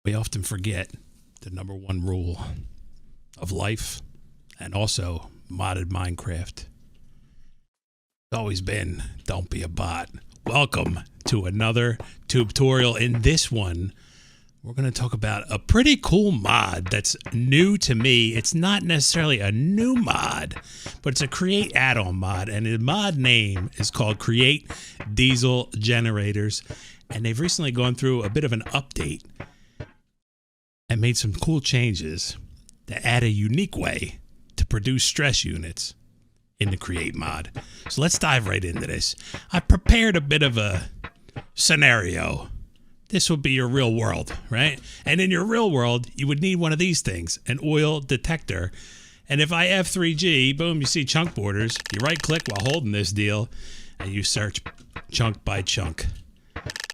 We often forget the number one rule of life and also modded Minecraft. It's always been, don't be a bot. Welcome to another tutorial. In this one, we're going to talk about a pretty cool mod that's new to me. It's not necessarily a new mod, but it's a create add-on mod, and the mod name is called Create Diesel Generators, and they've recently gone through a bit of an update and made some cool changes that add a unique way to produce stress units in the Create mod. So let's dive right into this. I prepared a bit of a scenario. This would be your real world, right? And in your real world, you would need one of these things, an oil detector. And if I F3G, boom, you see chunk borders. You right click while holding this deal and you search chunk by chunk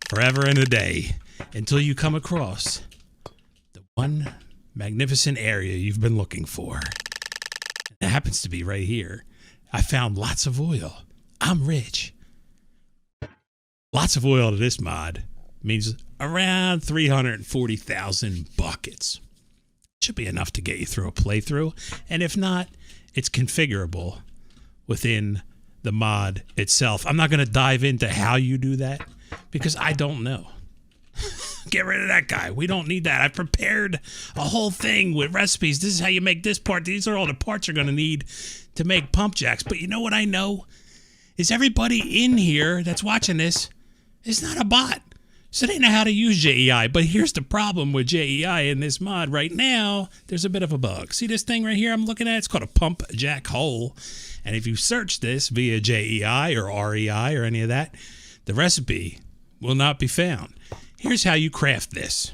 forever and a day until you come across the one magnificent area you've been looking for. It happens to be right here. I found lots of oil. I'm rich. Lots of oil to this mod means around 340,000 buckets. Should be enough to get you through a playthrough. And if not, it's configurable within the mod itself. I'm not going to dive into how you do that because I don't know. Get rid of that guy. We don't need that. I prepared a whole thing with recipes. This is how you make this part. These are all the parts you're going to need to make pump jacks. But you know what I know? Is everybody in here that's watching this is not a bot. So they know how to use JEI. But here's the problem with JEI in this mod right now. There's a bit of a bug. See this thing right here I'm looking at? It's called a Pumpjack hole. And if you search this via JEI or REI or any of that, the recipe will not be found. Here's how you craft this.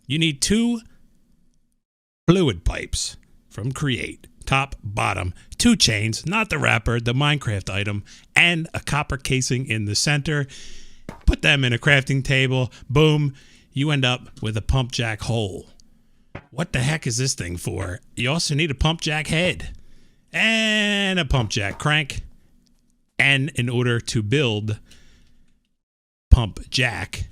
You need 2 fluid pipes from Create, top, bottom, 2 chains, not the wrapper, the Minecraft item, and a copper casing in the center. Put them in a crafting table. Boom, you end up with a Pumpjack hole. What the heck is this thing for? You also need a Pumpjack head and a Pumpjack crank. And in order to build Pumpjack,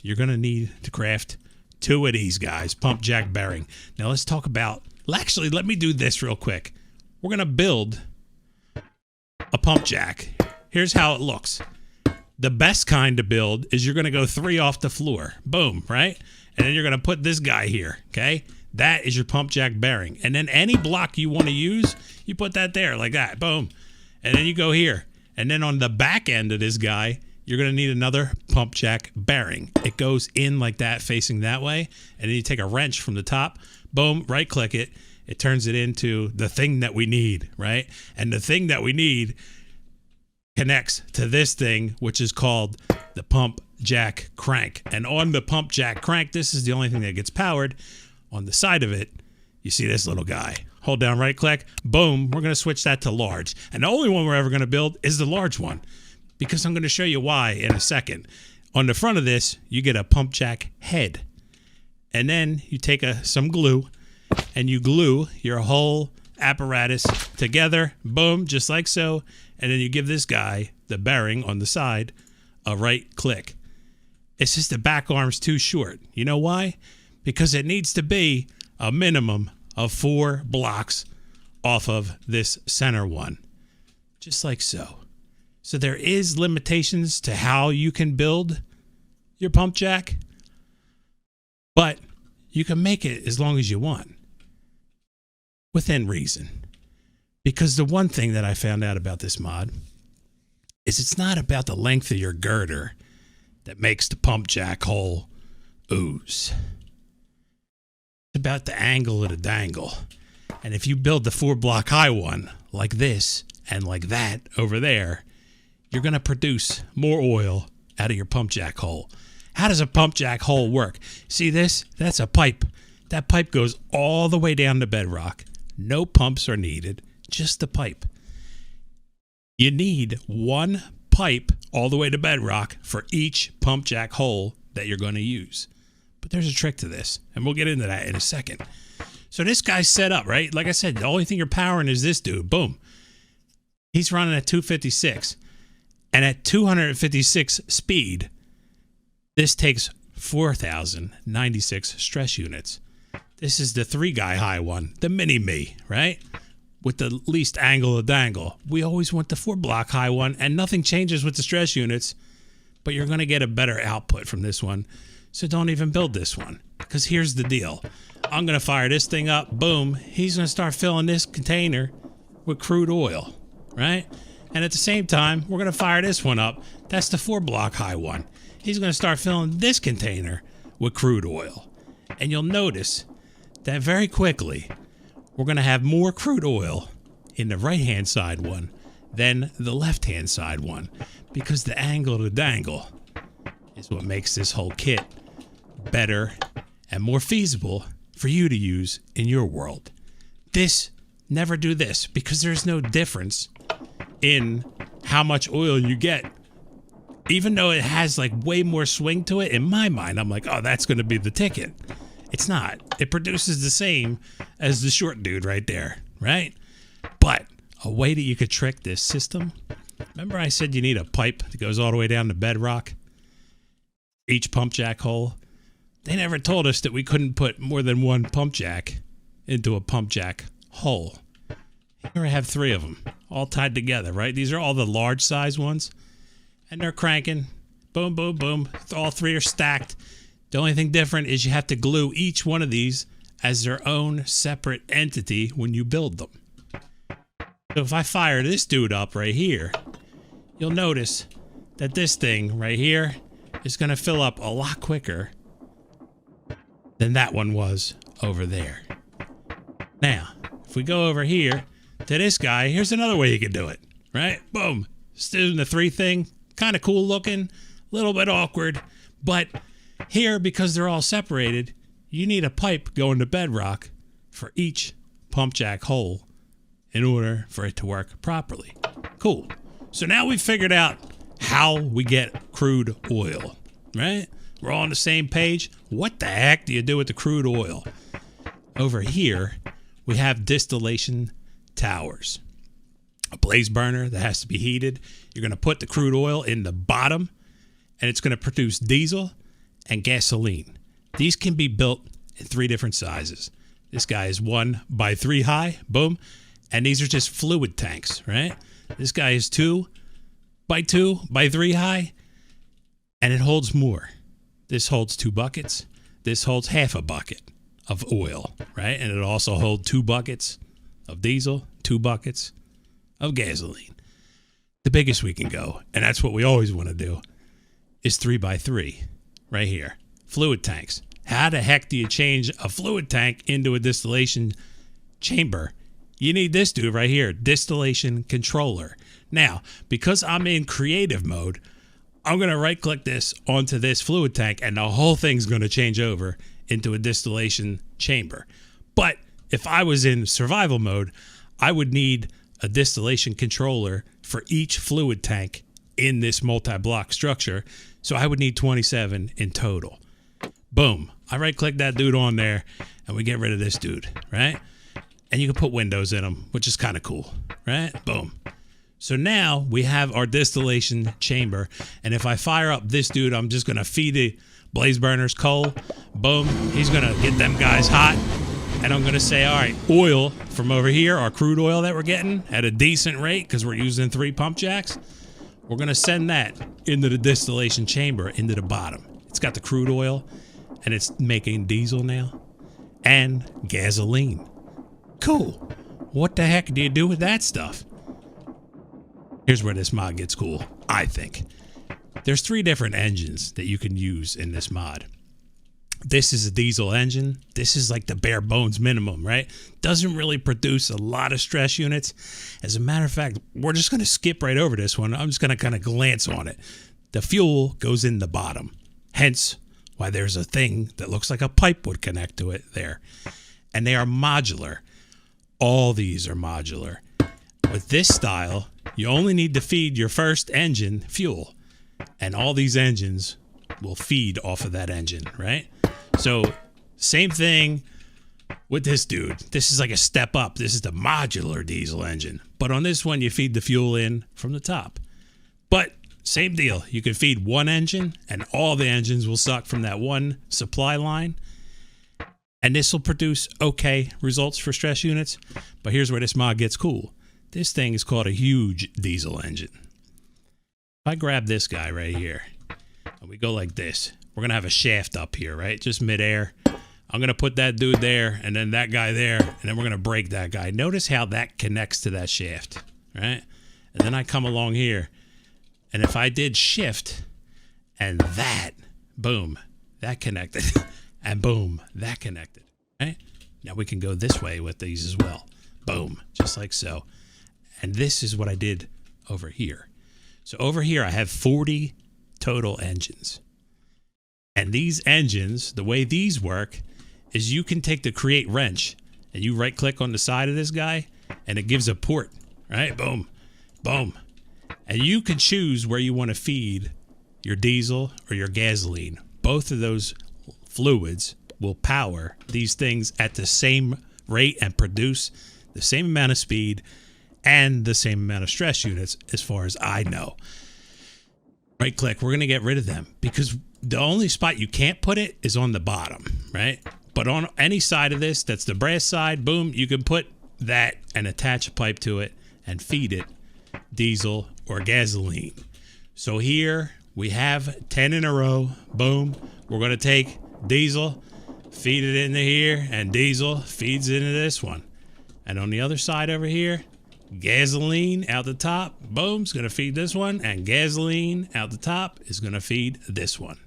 you're going to need to craft 2 of these guys, Pumpjack bearing. Now let's talk about, actually, let me do this real quick. We're going to build a Pumpjack. Here's how it looks. The best kind to build is you're going to go 3 off the floor. Boom, right? And then you're going to put this guy here, okay? That is your Pumpjack bearing. And then any block you want to use, you put that there like that. Boom. And then you go here. And then on the back end of this guy, you're going to need another Pumpjack bearing. It goes in like that, facing that way. And then you take a wrench from the top, boom, right click it. It turns it into the thing that we need, right? And the thing that we need connects to this thing, which is called the Pumpjack crank. And on the Pumpjack crank, this is the only thing that gets powered. On the side of it, you see this little guy. Hold down right click, boom, we're going to switch that to large. And the only one we're ever going to build is the large one, because I'm going to show you why in a second. On the front of this, you get a Pumpjack head. And then you take some glue and you glue your whole apparatus together. Boom, just like so. And then you give this guy, the bearing on the side, a right click. It's just the back arm's too short. You know why? Because it needs to be a minimum of 4 blocks off of this center one. Just like so. So there is limitations to how you can build your Pumpjack, but you can make it as long as you want, within reason. Because the one thing that I found out about this mod is it's not about the length of your girder that makes the Pumpjack hole ooze. It's about the angle of the dangle. And if you build the 4-block high one like this and like that over there, you're going to produce more oil out of your Pumpjack hole. How does a Pumpjack hole work? See this? That's a pipe. That pipe goes all the way down to bedrock. No pumps are needed, just the pipe. You need 1 pipe all the way to bedrock for each Pumpjack hole that you're going to use. But there's a trick to this, and we'll get into that in a second. So this guy's set up, right? Like I said, the only thing you're powering is this dude. Boom. He's running at 256. And at 256 speed, this takes 4,096 stress units. This is the 3-guy high one, the mini-me, right? With the least angle of dangle. We always want the 4-block high one, and nothing changes with the stress units, but you're going to get a better output from this one. So don't even build this one, because here's the deal. I'm going to fire this thing up. Boom. He's going to start filling this container with crude oil, right? And at the same time, we're going to fire this one up. That's the 4-block high one. He's going to start filling this container with crude oil. And you'll notice that very quickly, we're going to have more crude oil in the right-hand side one than the left-hand side one, because the angle of the dangle is what makes this whole kit better and more feasible for you to use in your world. Never do this, because there's no difference in how much oil you get. Even though it has like way more swing to it, in my mind, I'm like, oh, that's going to be the ticket. It's not. It produces the same as the short dude right there, right? But a way that you could trick this system, remember I said you need a pipe that goes all the way down to bedrock? Each pump jack hole? They never told us that we couldn't put more than one pump jack into a pump jack hole. Here I have 3 of them, all tied together, right? These are all the large size ones, and they're cranking. Boom, boom, boom. All 3 are stacked. The only thing different is you have to glue each one of these as their own separate entity when you build them. So if I fire this dude up right here, you'll notice that this thing right here is going to fill up a lot quicker than that one was over there. Now, if we go over here to this guy, here's another way you can do it, right? Boom. Still doing the 3 thing. Kind of cool looking, a little bit awkward, but here, because they're all separated, you need a pipe going to bedrock for each pump jack hole in order for it to work properly. Cool. So now we've figured out how we get crude oil, right? We're all on the same page. What the heck do you do with the crude oil? Over here, we have distillation towers. A blaze burner that has to be heated. You're going to put the crude oil in the bottom, and it's going to produce diesel and gasoline. These can be built in 3 different sizes. This guy is 1 by 3 high, boom. And these are just fluid tanks, right? This guy is 2 by 2 by 3 high, and it holds more. This holds 2 buckets. This holds half a bucket of oil, right? And it also holds 2 buckets of diesel, 2 buckets of gasoline. The biggest we can go, and that's what we always want to do, is 3 by 3 right here. Fluid tanks. How the heck do you change a fluid tank into a distillation chamber? You need this dude right here, distillation controller. Now, because I'm in creative mode, I'm going to right click this onto this fluid tank, and the whole thing's going to change over into a distillation chamber. But if I was in survival mode, I would need a distillation controller for each fluid tank in this multi-block structure. So I would need 27 in total. Boom. I right click that dude on there, and we get rid of this dude, right? And you can put windows in them, which is kind of cool, right? Boom. So now we have our distillation chamber. And if I fire up this dude, I'm just going to feed the blaze burners coal. Boom. He's going to get them guys hot. And I'm going to say, all right, oil from over here, our crude oil that we're getting at a decent rate because we're using 3 pump jacks. We're going to send that into the distillation chamber, into the bottom. It's got the crude oil, and it's making diesel now and gasoline. Cool. What the heck do you do with that stuff? Here's where this mod gets cool, I think. There's 3 different engines that you can use in this mod. This is a diesel engine. This is like the bare bones minimum, right? Doesn't really produce a lot of stress units. As a matter of fact, we're just going to skip right over this one. I'm just going to kind of glance on it. The fuel goes in the bottom. Hence why there's a thing that looks like a pipe would connect to it there. And they are modular. All these are modular. With this style, you only need to feed your first engine fuel. And all these engines will feed off of that engine, right? So same thing with this dude. This is like a step up. This is the modular diesel engine. But on this one, you feed the fuel in from the top. But same deal. You can feed one engine and all the engines will suck from that one supply line. And this will produce okay results for stress units. But here's where this mod gets cool. This thing is called a huge diesel engine. If I grab this guy right here and we go like this, we're going to have a shaft up here, right? Just midair. I'm going to put that dude there and then that guy there, and then we're going to break that guy. Notice how that connects to that shaft, right? And then I come along here, and if I did shift and that, boom, that connected, and boom, that connected, right? Now we can go this way with these as well. Boom, just like so. And this is what I did over here. So over here, I have 40 total engines. And these engines, the way these work is you can take the create wrench and you right click on the side of this guy and it gives a port, right? Boom, boom. And you can choose where you want to feed your diesel or your gasoline. Both of those fluids will power these things at the same rate and produce the same amount of speed and the same amount of stress units as far as I know. Right click, we're going to get rid of them because the only spot you can't put it is on the bottom, right? But on any side of this, that's the brass side, boom, you can put that and attach a pipe to it and feed it diesel or gasoline. So here we have 10 in a row, boom. We're going to take diesel, feed it into here, and diesel feeds into this one. And on the other side over here, gasoline out the top, boom, is going to feed this one, and gasoline out the top is going to feed this one.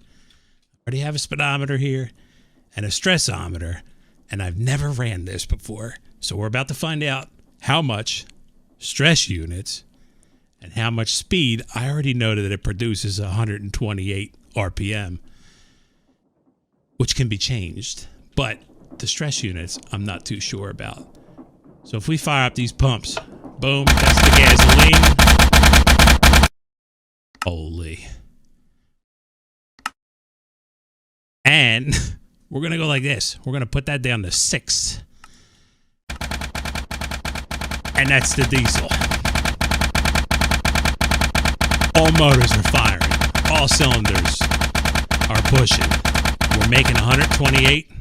Already have a speedometer here and a stressometer, and I've never ran this before. So we're about to find out how much stress units and how much speed. I already know that it produces 128 RPM, which can be changed, but the stress units I'm not too sure about. So if we fire up these pumps, boom, that's the gasoline. Holy. And we're going to go like this. We're going to put that down to 6. And that's the diesel. All motors are firing. All cylinders are pushing. We're making 128.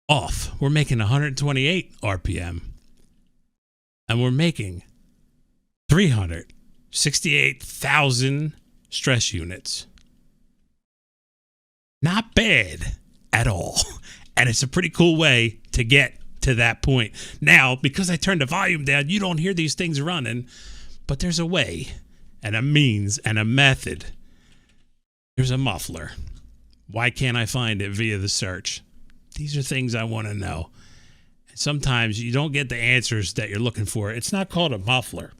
Off. We're making 128 RPM. And we're making 368,000 stress units. Not bad at all. And it's a pretty cool way to get to that point. Now, because I turned the volume down, you don't hear these things running, but there's a way and a means and a method. There's a muffler. Why can't I find it via the search? These are things I want to know. Sometimes you don't get the answers that you're looking for. It's not called a muffler.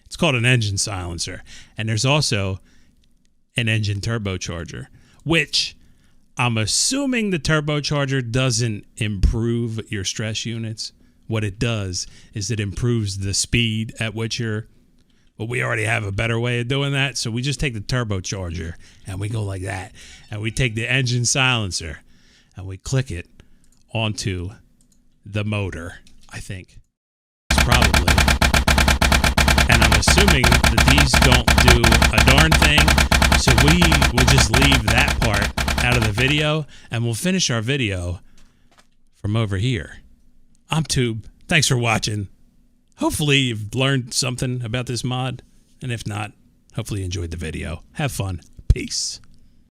It's called an engine silencer. And there's also an engine turbocharger, which I'm assuming the turbocharger doesn't improve your stress units. What it does is it improves the speed at which you're, well, we already have a better way of doing that. So we just take the turbocharger and we go like that. And we take the engine silencer and we click it onto the motor, I think. Probably. And I'm assuming that these don't do a darn thing, so we will just leave that part out of the video, and we'll finish our video from over here. I'm Tube. Thanks for watching. Hopefully you've learned something about this mod, and if not, hopefully you enjoyed the video. Have fun. Peace.